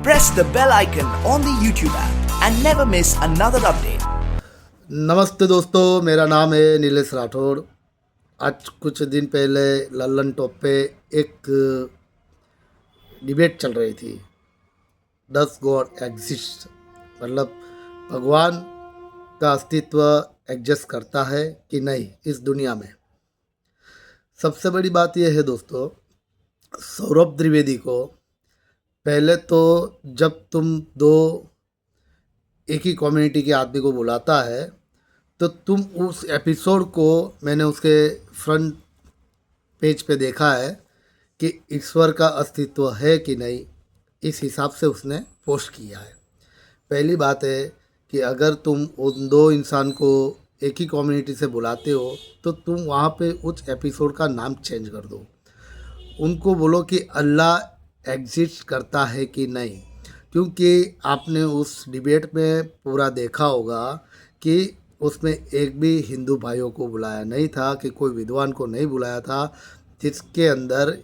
press the bell icon on the YouTube app and never miss another update. नमस्ते दोस्तों, मेरा नाम है नीलेश राठौड़। आज कुछ दिन पहले लल्लन टॉप पे एक डिबेट चल रही थी, डस गॉड एग्जिस्ट, मतलब भगवान का अस्तित्व एग्जिस्ट करता है कि नहीं इस दुनिया में। सबसे बड़ी बात यह है दोस्तों, सौरभ द्विवेदी को पहले तो जब तुम दो एक ही कम्युनिटी के आदमी को बुलाता है तो तुम उस एपिसोड को, मैंने उसके फ्रंट पेज पे देखा है कि ईश्वर का अस्तित्व है कि नहीं, इस हिसाब से उसने पोस्ट किया है। पहली बात है कि अगर तुम उन दो इंसान को एक ही कम्युनिटी से बुलाते हो तो तुम वहाँ पे उस एपिसोड का नाम चेंज कर दो। उनको बोलो कि अल्लाह एग्जिस्ट करता है कि नहीं, क्योंकि आपने उस डिबेट में पूरा देखा होगा कि उसमें एक भी हिंदू भाइयों को बुलाया नहीं था, कि कोई विद्वान को नहीं बुलाया था जिसके अंदर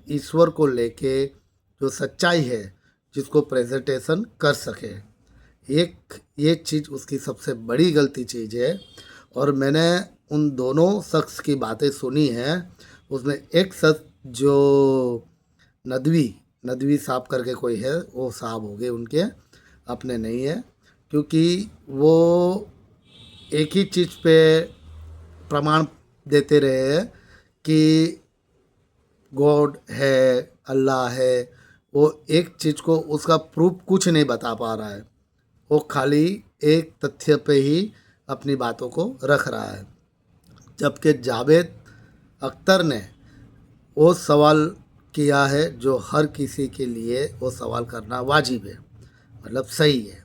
ईश्वर को लेके जो सच्चाई है जिसको प्रेजेंटेशन कर सके। एक ये चीज़ उसकी सबसे बड़ी गलती चीज़ है। और मैंने उन दोनों शख्स की बातें सुनी हैं। उसमें एक शख्स जो नदवी साहब करके कोई है, वो साहब हो गए उनके, अपने नहीं है, क्योंकि वो एक ही चीज़ पे प्रमाण देते रहे हैं कि गॉड है, अल्लाह है। वो एक चीज़ को, उसका प्रूफ कुछ नहीं बता पा रहा है, वो खाली एक तथ्य पे ही अपनी बातों को रख रहा है। जबकि जावेद अख्तर ने वो सवाल किया है जो हर किसी के लिए वो सवाल करना वाजिब है, मतलब सही है।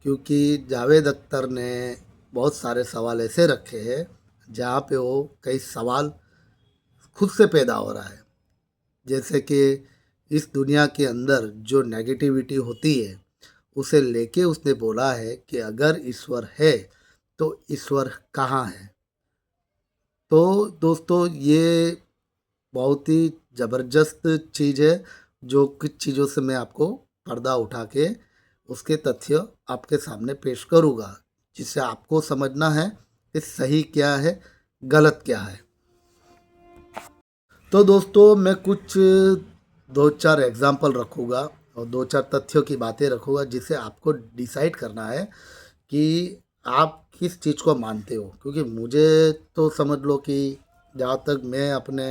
क्योंकि जावेद अख्तर ने बहुत सारे सवाल ऐसे रखे हैं जहाँ पे वो कई सवाल खुद से पैदा हो रहा है। जैसे कि इस दुनिया के अंदर जो नेगेटिविटी होती है उसे लेके उसने बोला है कि अगर ईश्वर है तो ईश्वर कहाँ है। तो दोस्तों, ये बहुत ही ज़बरदस्त चीज़ है जो कुछ चीज़ों से मैं आपको पर्दा उठा के उसके तथ्य आपके सामने पेश करूँगा, जिससे आपको समझना है कि सही क्या है, गलत क्या है। तो दोस्तों, मैं कुछ दो चार एग्जाम्पल रखूँगा और दो चार तथ्यों की बातें रखूँगा, जिससे आपको डिसाइड करना है कि आप किस चीज़ को मानते हो। क्योंकि मुझे तो समझ लो कि जहाँ तक मैं अपने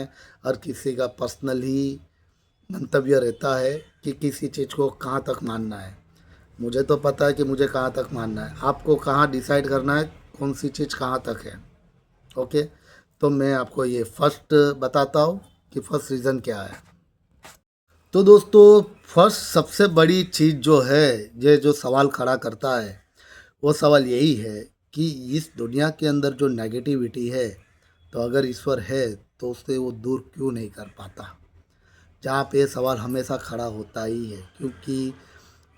हर किसी का पर्सनल ही मंतव्य रहता है कि किसी चीज़ को कहाँ तक मानना है। मुझे तो पता है कि मुझे कहाँ तक मानना है, आपको कहाँ डिसाइड करना है कौन सी चीज़ कहाँ तक है। ओके, तो मैं आपको ये फर्स्ट बताता हूँ कि फर्स्ट रीज़न क्या है। तो दोस्तों, फर्स्ट सबसे बड़ी चीज़ जो है, ये जो सवाल खड़ा करता है, वो सवाल यही है कि इस दुनिया के अंदर जो नेगेटिविटी है, तो अगर ईश्वर है तो उससे वो दूर क्यों नहीं कर पाता। जहाँ पे ये सवाल हमेशा खड़ा होता ही है, क्योंकि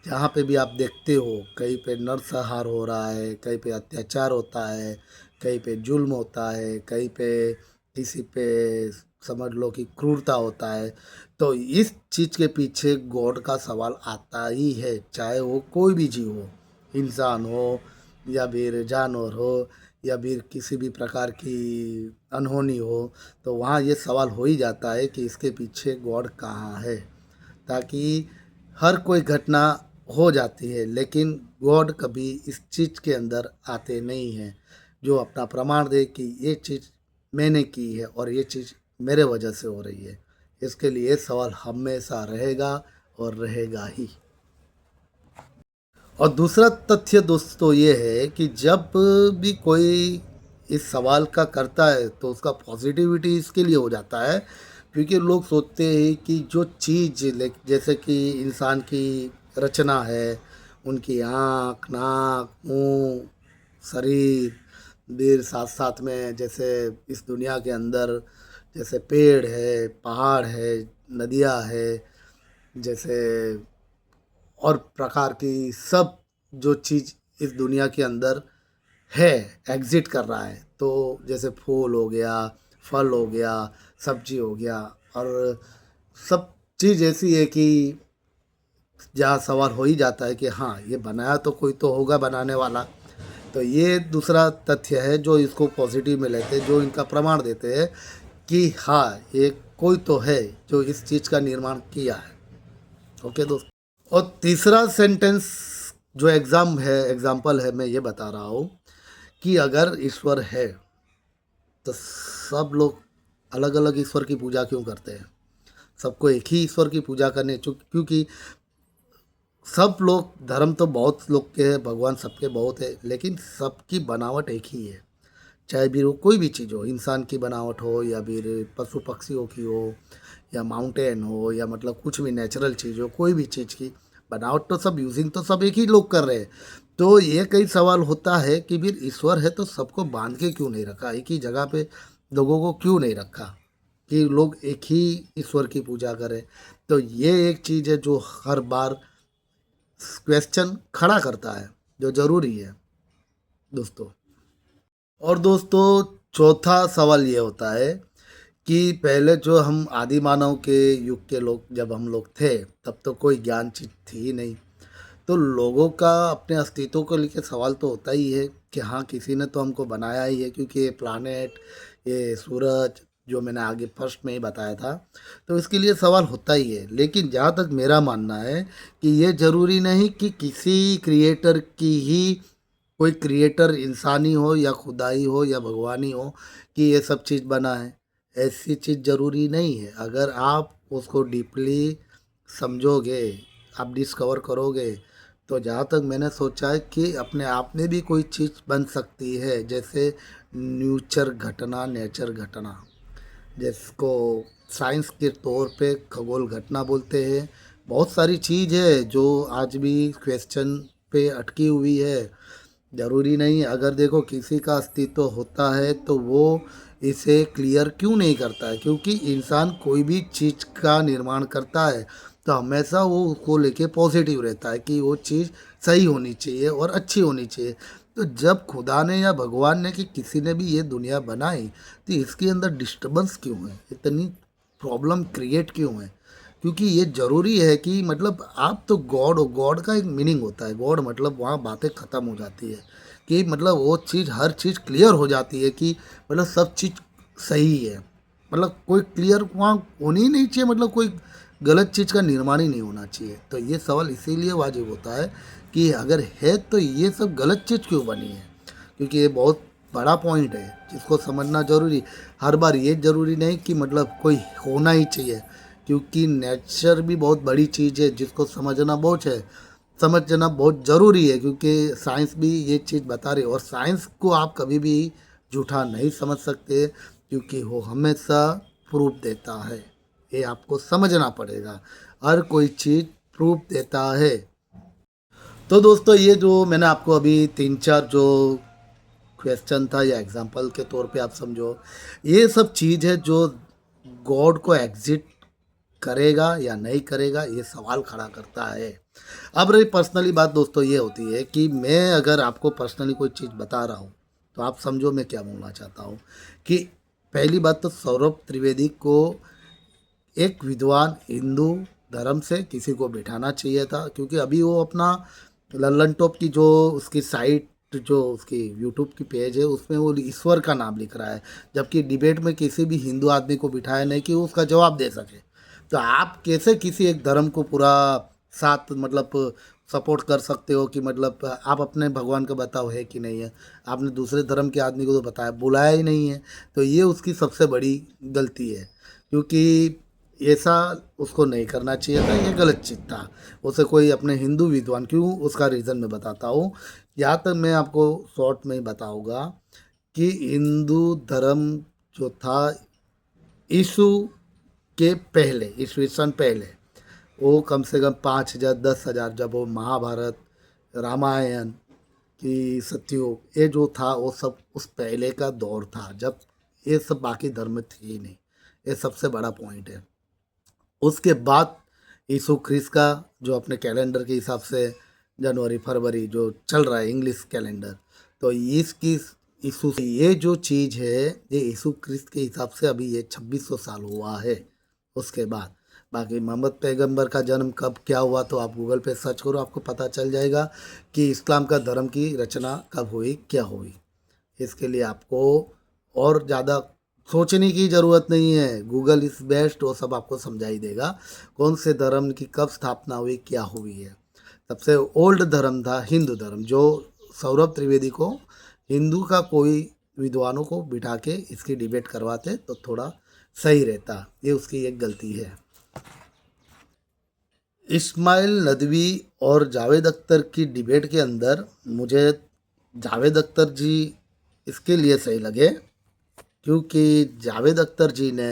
जहाँ पे भी आप देखते हो कहीं पे नरसंहार हो रहा है, कहीं पे अत्याचार होता है, कहीं पे जुल्म होता है, कहीं पे किसी पे समझ लो कि क्रूरता होता है, तो इस चीज़ के पीछे गॉड का सवाल आता ही है। चाहे वो कोई भी जीव हो, इंसान हो या फिर जानवर हो या फिर किसी भी प्रकार की अनहोनी हो, तो वहाँ ये सवाल हो ही जाता है कि इसके पीछे गॉड कहाँ है। ताकि हर कोई घटना हो जाती है, लेकिन गॉड कभी इस चीज़ के अंदर आते नहीं हैं जो अपना प्रमाण दे कि ये चीज़ मैंने की है और ये चीज़ मेरे वजह से हो रही है। इसके लिए सवाल हमेशा रहेगा और रहेगा ही। और दूसरा तथ्य दोस्तों ये है कि जब भी कोई इस सवाल का करता है तो उसका पॉजिटिविटी इसके लिए हो जाता है क्योंकि लोग सोचते हैं कि जो चीज़ जैसे कि इंसान की रचना है, उनकी आँख, नाक, मुंह, शरीर, फिर साथ साथ में जैसे इस दुनिया के अंदर जैसे पेड़ है, पहाड़ है, नदियाँ है, जैसे और प्रकार की सब जो चीज़ इस दुनिया के अंदर है, एग्जिट कर रहा है। तो जैसे फूल हो गया, फल हो गया, सब्जी हो गया, और सब चीज़ ऐसी है कि जहाँ सवाल हो ही जाता है कि हाँ, ये बनाया तो कोई तो होगा बनाने वाला। तो ये दूसरा तथ्य है जो इसको पॉजिटिव में लेते हैं, जो इनका प्रमाण देते हैं कि हाँ, ये कोई तो है जो इस चीज़ का निर्माण किया है। ओके दोस्त। और तीसरा सेंटेंस जो एग्जाम्पल है, मैं ये बता रहा हूँ कि अगर ईश्वर है तो सब लोग अलग अलग ईश्वर की पूजा क्यों करते हैं? सबको एक ही ईश्वर की पूजा करनी है, क्योंकि सब लोग, धर्म तो बहुत लोग के हैं, भगवान सबके बहुत है, लेकिन सबकी बनावट एक ही है। चाहे भी वो कोई भी चीज़ हो, इंसान की बनावट हो या फिर पशु पक्षियों की हो या माउंटेन हो या मतलब कुछ भी नेचुरल चीज़ हो, कोई भी चीज़ की बनावट तो सब यूजिंग तो सब एक ही लोग कर रहे हैं। तो ये कई सवाल होता है कि फिर ईश्वर है तो सबको बांध के क्यों नहीं रखा, एक ही जगह पे लोगों को क्यों नहीं रखा कि लोग एक ही ईश्वर की पूजा करें? तो ये एक चीज़ है जो हर बार क्वेश्चन खड़ा करता है, जो ज़रूरी है दोस्तों। और दोस्तों, चौथा सवाल ये होता है कि पहले जो हम आदि मानव के युग के लोग, जब हम लोग थे, तब तो कोई ज्ञान चीज थी ही नहीं। तो लोगों का अपने अस्तित्व को लेकर सवाल तो होता ही है कि हाँ, किसी ने तो हमको बनाया ही है, क्योंकि ये प्लानेट, ये सूरज, जो मैंने आगे फर्स्ट में ही बताया था, तो इसके लिए सवाल होता ही है। लेकिन जहाँ तक मेरा मानना है कि ये ज़रूरी नहीं कि किसी क्रिएटर की ही, कोई क्रिएटर इंसानी हो या खुदाई हो या भगवानी हो, कि ये सब चीज़ बना है। ऐसी चीज़ ज़रूरी नहीं है। अगर आप उसको डीपली समझोगे, आप डिस्कवर करोगे, तो जहाँ तक मैंने सोचा है कि अपने आप में भी कोई चीज़ बन सकती है, जैसे नेचर घटना, जिसको साइंस के तौर पे खगोल घटना बोलते हैं। बहुत सारी चीज़ है जो आज भी क्वेश्चन पे अटकी हुई है। ज़रूरी नहीं, अगर देखो किसी का अस्तित्व होता है तो वो इसे क्लियर क्यों नहीं करता है? क्योंकि इंसान कोई भी चीज़ का निर्माण करता है तो हमेशा वो उसको लेके पॉजिटिव रहता है कि वो चीज़ सही होनी चाहिए और अच्छी होनी चाहिए। तो जब खुदा ने या भगवान ने कि किसी ने भी ये दुनिया बनाई, तो इसके अंदर डिस्टर्बेंस क्यों है, इतनी प्रॉब्लम क्रिएट क्यों है? क्योंकि ये ज़रूरी है कि मतलब आप तो गॉड हो, गॉड का एक मीनिंग होता है, गॉड मतलब वहाँ बातें ख़त्म हो जाती है कि मतलब वो चीज़, हर चीज़ क्लियर हो जाती है कि मतलब सब चीज़ सही है। मतलब कोई क्लियर वहाँ होनी ही नहीं चाहिए, मतलब कोई गलत चीज़ का निर्माण ही नहीं होना चाहिए। तो ये सवाल इसीलिए वाजिब होता है कि अगर है तो ये सब गलत चीज़ क्यों बनी है? क्योंकि ये बहुत बड़ा पॉइंट है जिसको समझना ज़रूरी। हर बार ये ज़रूरी नहीं कि मतलब कोई होना ही चाहिए, क्योंकि नेचर भी बहुत बड़ी चीज़ है जिसको समझना बहुत ज़रूरी है, क्योंकि साइंस भी ये चीज़ बता रही है। और साइंस को आप कभी भी झूठा नहीं समझ सकते, क्योंकि वो हमेशा प्रूफ देता है। ये आपको समझना पड़ेगा, हर कोई चीज़ प्रूफ देता है। तो दोस्तों, ये जो मैंने आपको अभी तीन चार जो क्वेश्चन था या एग्जांपल के तौर पे आप समझो, ये सब चीज़ है जो गॉड को एग्जिट करेगा या नहीं करेगा, ये सवाल खड़ा करता है। अब रही पर्सनली बात दोस्तों, ये होती है कि मैं अगर आपको पर्सनली कोई चीज़ बता रहा हूँ तो आप समझो मैं क्या बोलना चाहता हूँ। कि पहली बात तो सौरभ त्रिवेदी को एक विद्वान हिंदू धर्म से किसी को बिठाना चाहिए था, क्योंकि अभी वो अपना लल्लन टॉप की जो उसकी साइट, जो उसकी यूट्यूब की पेज है, उसमें वो ईश्वर का नाम लिख रहा है, जबकि डिबेट में किसी भी हिंदू आदमी को बिठाया नहीं कि वो उसका जवाब दे सके। तो आप कैसे किसी एक धर्म को पूरा साथ मतलब सपोर्ट कर सकते हो कि मतलब आप अपने भगवान का बताओ है कि नहीं है? आपने दूसरे धर्म के आदमी को तो बताया, बुलाया ही नहीं है। तो ये उसकी सबसे बड़ी गलती है, क्योंकि ऐसा उसको नहीं करना चाहिए था, ये गलत चीज़ था। उसे कोई अपने हिंदू विद्वान, क्यों, उसका रीज़न मैं बताता हूँ। यहाँ तक मैं आपको शॉर्ट में ही बताऊँगा कि हिंदू धर्म जो था, यीशु के पहले, ईस्वीसन पहले, वो कम से कम 5,000 10,000, जब वो महाभारत, रामायण की सतयुग, ये जो था वो सब उस पहले का दौर था, जब ये सब बाकी धर्म थे ही नहीं। ये सबसे बड़ा पॉइंट है। उसके बाद यीशु ख्रिस्त का जो अपने कैलेंडर के हिसाब से जनवरी फरवरी जो चल रहा है, इंग्लिश कैलेंडर, तो इसकी यीशु से ये जो चीज़ है, ये यीशु ख्रिस्त के हिसाब से अभी ये 2600 साल हुआ है उसके बाद। बाकी मोहम्मद पैगंबर का जन्म कब क्या हुआ तो आप गूगल पे सर्च करो, आपको पता चल जाएगा कि इस्लाम का धर्म की रचना कब हुई, क्या हुई। इसके लिए आपको और ज़्यादा सोचने की ज़रूरत नहीं है, गूगल इज़ बेस्ट, वो सब आपको समझा ही देगा कौन से धर्म की कब स्थापना हुई, क्या हुई है। सबसे ओल्ड धर्म था हिंदू धर्म, जो सौरभ त्रिवेदी को हिंदू का कोई विद्वानों को बिठा के इसकी डिबेट करवाते तो थोड़ा सही रहता, ये उसकी एक गलती है। इस्माइल नदवी और जावेद अख्तर की डिबेट के अंदर मुझे जावेद अख्तर जी इसके लिए सही लगे क्योंकि जावेद अख्तर जी ने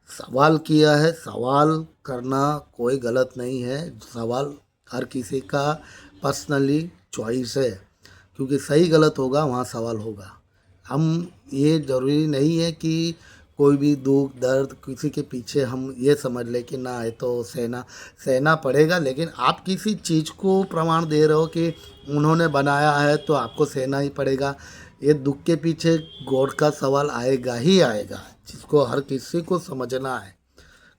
सवाल किया है। सवाल करना कोई गलत नहीं है, सवाल हर किसी का पर्सनली चॉइस है, क्योंकि सही गलत होगा वहाँ सवाल होगा। हम ये ज़रूरी नहीं है कि कोई भी दुख दर्द किसी के पीछे हम ये समझ ले कि ना है तो सहना सहना पड़ेगा, लेकिन आप किसी चीज़ को प्रमाण दे रहे हो कि उन्होंने बनाया है तो आपको सहना ही पड़ेगा। ये दुख के पीछे गॉड का सवाल आएगा ही आएगा, जिसको हर किसी को समझना है,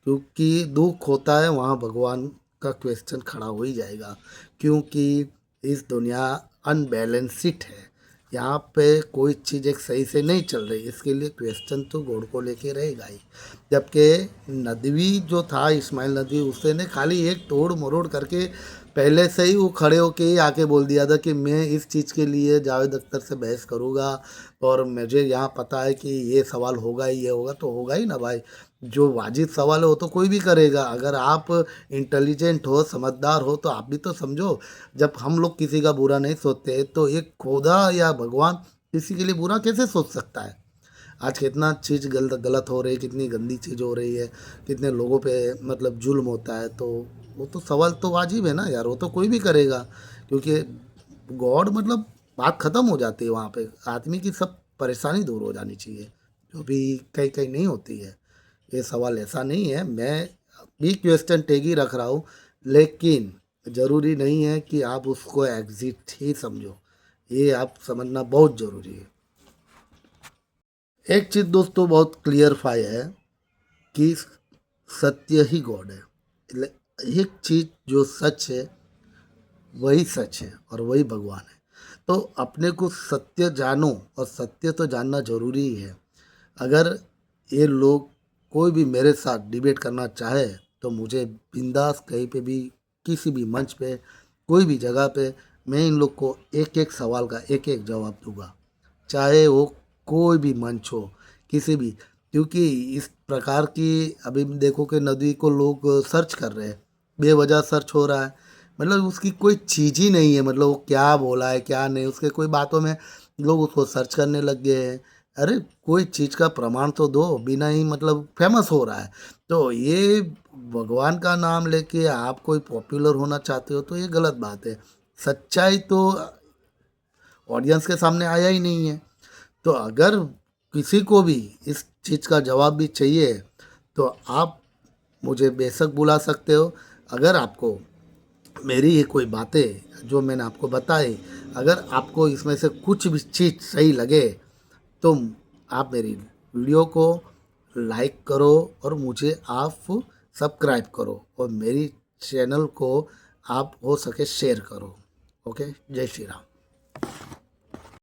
क्योंकि दुख होता है वहाँ भगवान का क्वेश्चन खड़ा हो ही जाएगा, क्योंकि इस दुनिया अनबैलेंस्ड है, यहाँ पे कोई चीज़ एक सही से नहीं चल रही, इसके लिए क्वेश्चन तो गॉड को लेके रहेगा ही। जबकि नदवी जो था इस्माइल नदवी, उसने खाली एक तोड़ मरोड़ करके पहले से ही वो खड़े होके ही आके बोल दिया था कि मैं इस चीज़ के लिए जावेद अख्तर से बहस करूँगा और मुझे यहाँ पता है कि ये सवाल होगा ही, ये होगा तो होगा ही ना भाई। जो वाजिब सवाल है वो तो कोई भी करेगा। अगर आप इंटेलिजेंट हो, समझदार हो, तो आप भी तो समझो। जब हम लोग किसी का बुरा नहीं सोचते तो एक खुदा या भगवान किसी के लिए बुरा कैसे सोच सकता है। आज कितना चीज़ गलत गलत हो रही है, कितनी गंदी चीज़ हो रही है, कितने लोगों पे मतलब जुल्म होता है, तो वो तो सवाल तो वाजिब है ना यार, वो तो कोई भी करेगा, क्योंकि गॉड मतलब बात ख़त्म हो जाती है वहाँ पे। आदमी की सब परेशानी दूर हो जानी चाहिए, जो भी कहीं कहीं नहीं होती है। ये सवाल ऐसा नहीं है, मैं भी क्वेश्चन टैग ही रख रहा हूँ, लेकिन ज़रूरी नहीं है कि आप उसको एग्जिट ही समझो, ये आप समझना बहुत ज़रूरी है। एक चीज़ दोस्तों बहुत क्लियरफाई है कि सत्य ही गॉड है। एक चीज़ जो सच है वही सच है और वही भगवान है। तो अपने को सत्य जानो, और सत्य तो जानना ज़रूरी ही है। अगर ये लोग कोई भी मेरे साथ डिबेट करना चाहे तो मुझे बिंदास कहीं पे भी, किसी भी मंच पे, कोई भी जगह पे, मैं इन लोग को एक एक सवाल का एक एक जवाब दूंगा, चाहे वो कोई भी मंच हो, किसी भी। क्योंकि इस प्रकार की अभी देखो कि नदी को लोग सर्च कर रहे हैं, बेवजह सर्च हो रहा है, मतलब उसकी कोई चीज़ ही नहीं है, मतलब वो क्या बोला है क्या नहीं, उसके कोई बातों में लोग उसको सर्च करने लग गए हैं। अरे कोई चीज़ का प्रमाण तो दो, बिना ही मतलब फेमस हो रहा है। तो ये भगवान का नाम लेके आप कोई पॉपुलर होना चाहते हो तो ये गलत बात है। सच्चाई तो ऑडियंस के सामने आया ही नहीं है। तो अगर किसी को भी इस चीज़ का जवाब भी चाहिए तो आप मुझे बेशक बुला सकते हो। अगर आपको मेरी ये कोई बातें जो मैंने आपको बताई, अगर आपको इसमें से कुछ भी चीज़ सही लगे तो आप मेरी वीडियो को लाइक करो और मुझे आप सब्सक्राइब करो, और मेरी चैनल को आप हो सके शेयर करो। ओके, जय श्री राम।